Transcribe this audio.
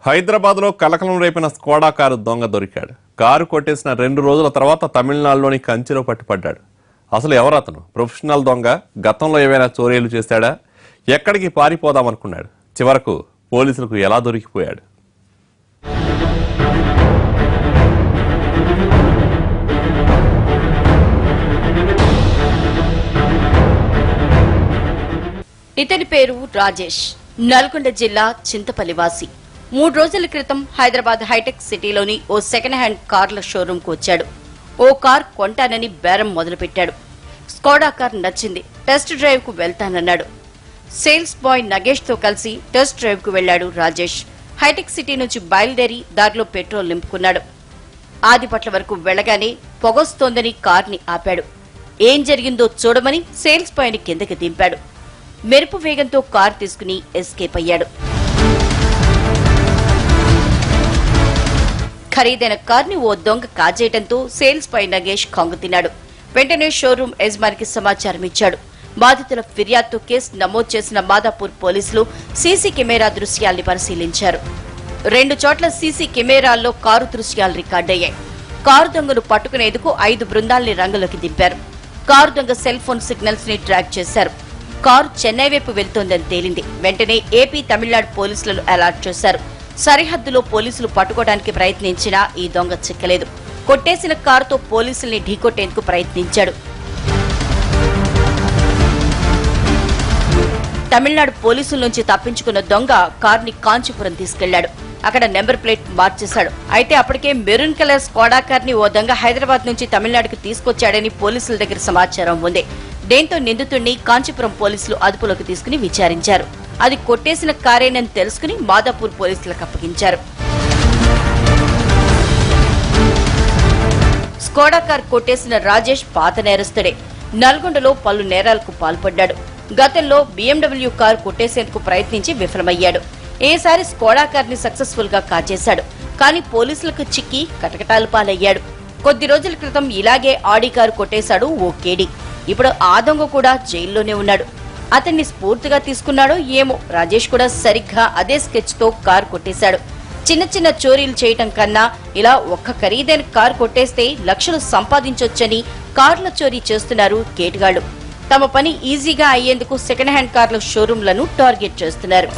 హైదరాబాద్లో కలకలం రేపిన Skoda car దొంగ దొరికాడు. కారు కొట్టేసిన 2 రోజుల తర్వాత తమిళనాడులోని కంచిలో పట్టుపడ్డాడు. అసలు ఎవరతను? ప్రొఫెషనల్ దొంగ? గతంలో ఏవైనా చోరీలు చేశాడా? ఎక్కడికి పారిపోదామనుకున్నాడు? చివరకు పోలీసులకు ఎలా దొరికిపోయాడు? ఇతని పేరు రాజేష్. నల్గొండ జిల్లా చింతపల్లివాసి. 3 రోజుల క్రితం హైదరాబాద్ హైటెక్ సిటీలోని ఓ సెకండ్ హ్యాండ్ కార్ల షోరూమ్ కు వచ్చాడు. ఓ కార్ కొంటానని బేరం మొదలుపెట్టాడు. స్కోడా కార్ నచ్చింది. టెస్ట్ డ్రైవ్ కు వెళ్తానన్నాడు. సేల్స్ బాయ్ నగేష్ తో కలిసి టెస్ట్ డ్రైవ్ కు వెళ్లాడు రాజేష్. హైటెక్ సిటీ నుంచి బయలుదేరి దారిలో పెట్రోల్ నింపుకున్నాడు. ఆదిపట్ల వరకు వెళ్లగానే పొగొస్తోందని కార్ని ఆపాడు. ఏం జరిగిందో చూడమని సేల్స్ బాయ్ ని కిందకి దింపాడు. మెరుపు వేగంతో కార్ తీసుకుని ఎస్కేప్ అయ్యాడు. ఖరీదైన కార్ని ఓ దొంగ కాజేయడంతో సేల్స్ పై నగేష్ కంగుతిన్నాడు. వెంటనే షోరూం యజమానికి సమాచారం ఇచ్చాడు. బాధితుల ఫిర్యాదుతో కేసు నమోదు చేసిన మాదాపూర్ పోలీసులు సీసీ కెమెరా దృశ్యాల్ని పరిశీలించారు. 2 చోట్ల సీసీ కెమెరాల్లో కారు దృశ్యాలు రికార్డయ్యాయి. కారు దొంగను పట్టుకునేందుకు 5 బృందాల్ని రంగంలోకి దింపారు. కారు దొంగ సెల్ ఫోన్ సిగ్నల్స్ ని ట్రాక్ చేశారు. కారు చెన్నై వైపు వెళ్తోందని తేలింది. వెంటనే ఏపీ, తమిళనాడు పోలీసులను అలర్ట్ చేశారు. సరిహద్దులో పోలీసులు పట్టుకోవడానికి ప్రయత్నించినా ఈ దొంగ చిక్కలేదు. కొట్టేసిన కారుతో పోలీసుల్ని ఢీకొట్టేందుకు ప్రయత్నించాడు. తమిళనాడు పోలీసుల నుంచి తప్పించుకున్న దొంగ కారుని కాంచీపురం తీసుకెళ్లాడు. అక్కడ నెంబర్ ప్లేట్ మార్చేశాడు. అయితే అప్పటికే మెరూన్ కలర్ స్కోడా కార్ని ఓ దొంగ హైదరాబాద్ నుంచి తమిళనాడుకు తీసుకొచ్చాడని పోలీసుల దగ్గర సమాచారం ఉంది. దీంతో నిందితుడిని కాంచీపురం పోలీసులు అదుపులోకి తీసుకుని విచారించారు. అది కొట్టేసిన కారేనని తెలుసుకుని మాదాపూర్ పోలీసులకు అప్పగించారు. స్కోడా కార్ కొట్టేసిన రాజేష్ పాత నేరస్తుడే. నల్గొండలో పలు నేరాలకు పాల్పడ్డాడు. గతంలో BMW కారు కొట్టేసేందుకు ప్రయత్నించి విఫలమయ్యాడు. ఏసారి స్కోడా కార్ ని సక్సెస్ఫుల్ గా కాజేశాడు. కానీ పోలీసులకు చిక్కి కటకటాల పాలయ్యాడు. కొద్ది రోజుల క్రితం ఇలాగే ఆడి కారు కొట్టేశాడు ఓ కేడీ. ఇప్పుడు ఆ దొంగ కూడా జైల్లోనే ఉన్నాడు. అతన్ని స్ఫూర్తిగా తీసుకున్నాడో ఏమో, రాజేష్ కూడా సరిగ్గా అదే స్కెచ్ తో కారు కొట్టేశాడు. చిన్న చిన్న చోరీలు చేయటం కన్నా ఇలా ఒక్క ఖరీదైన కారు కొట్టేస్తే లక్షలు సంపాదించొచ్చని కార్ల చోరీ చేస్తున్నారు కేటుగాళ్లు. తమ పని ఈజీగా అయ్యేందుకు సెకండ్ హ్యాండ్ కార్ల షోరూంలను టార్గెట్ చేస్తున్నారు.